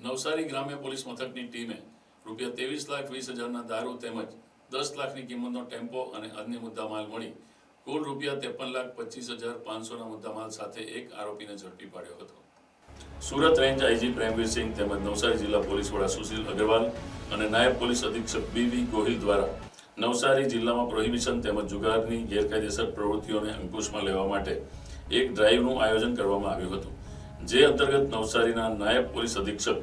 નવસારી ગ્રામ્ય પોલીસ મથકની ટીમે ₹23,20,000ના દારૂ તેમજ 10 લાખની કિંમતનો ટેમ્પો અને અન્ય મુદ્દામાલ મળી કુલ ₹53,25,500ના મુદ્દામાલ સાથે એક આરોપીને ઝડપી પાડ્યો હતો. સુરત રેન્જ આઈજી પ્રેમવીર સિંહ તેમજ નવસારી જિલ્લા પોલીસ વડા સુશીલ અગ્રવાલ અને નાયબ પોલીસ અધિક્ષક BV ગોહિલ દ્વારા નવસારી જિલ્લામાં પ્રોહિબિશન તેમજ જુગારની ગેરકાયદેસર પ્રવૃત્તિઓને અંકુશમાં લેવા માટે એક ડ્રાઈવનું આયોજન કરવામાં આવ્યું હતું. જે અંતર્ગત નવસારીના નાયબ પોલીસ અધિક્ષક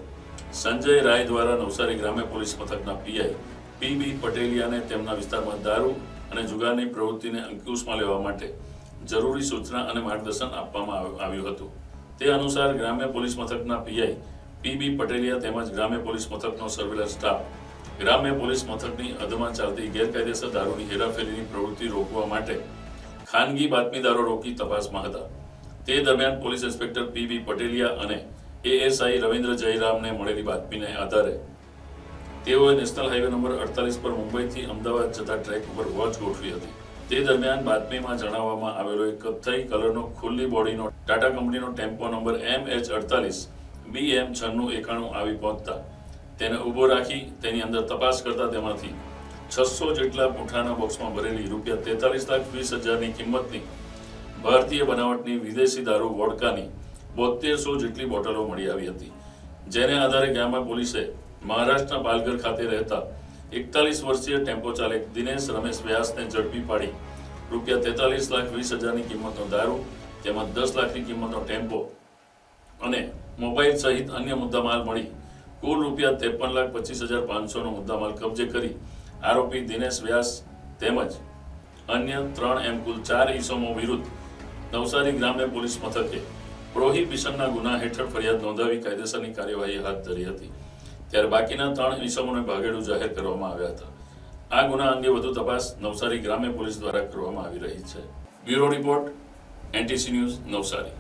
સંજય રાય દ્વારા નવસારી ગ્રામ્ય પોલીસ મથકના PI PB પટેલિયાને તેમના વિસ્તારમાં દારૂ અને જુગારની પ્રવૃત્તિને અંકુશમાં લેવા માટે જરૂરી સૂચના અને માર્ગદર્શન આપવામાં આવ્યું હતું. તે અનુસાર ગ્રામ્ય પોલીસ મથકના PI PB પટેલિયા તેમજ ગ્રામ્ય પોલીસ મથકનો સર્વેલન્સ સ્ટાફ ગ્રામ્ય પોલીસ મથકની હદમાં ચાલતી ગેરકાયદેસર દારૂની હેરાફેરીની પ્રવૃત્તિ રોકવા માટે ખાનગી બાતમીદારો રોકી તપાસમાં હતા. તે દરમિયાન પોલીસ ઇન્સ્પેક્ટર PB પટેલિયા અને ASI રવિન્દ્ર જયરામને મળેલી બાતમીને આધારે તેઓએ નેશનલ હાઈવે નંબર 48 પર મુંબઈથી અમદાવાદ જતા ટ્રેક ઉપર વોચ ગોઠવી હતી. તે દરમિયાન બાતમીમાં જણાવવામાં આવેલો એક કથ્થઈ કલરનો ખુલ્લી બોડીનો ટાટા કંપનીનો ટેમ્પો નંબર MH48 BM9691 આવી પહોંચતા તેને ઊભો રાખી તેની અંદર તપાસ કરતા તેમાંથી 600 જેટલા પૂંઠાના બોક્સમાં ભરેલી ₹43,20,000ની કિંમતની ભારતીય બનાવટની વિદેશી દારૂ વોડકાની 7200 જેટલી બોટલો મળી આવી હતી. જેને આધારે ગ્રામ્ય પોલીસે મહારાષ્ટ્રના પાલઘર ખાતે રહેતા 41 વર્ષીય ટેમ્પો ચાલક દિનેશ રમેશ વ્યાસને ઝડપી પાડી ₹43,20,000ની કિંમતનો દારૂ તેમજ 10 લાખની કિંમતનો ટેમ્પો અને મોબાઈલ સહિત અન્ય મુદ્દામાલ મળી કુલ ₹53,25,500નો મુદ્દામાલ કબજે કરી આરોપી દિનેશ વ્યાસ તેમજ અન્ય 3 એમ કુલ 4 ઇસમો વિરુદ્ધ નવસારી ગ્રામ્ય પોલીસ મથકે પ્રોહિબિશનના ગુના હેઠળ ફરિયાદ નોંધાવી કાયદેસરની કાર્યવાહી હાથ ધરી હતી. ત્યારે બાકીના 3 ઇસમોને ભાગેડુ જાહેર કરવામાં આવ્યા હતા. આ ગુના અંગે વધુ તપાસ નવસારી ગ્રામ્ય પોલીસ દ્વારા કરવામાં આવી રહી છે. Bureau report NTC news Navsari.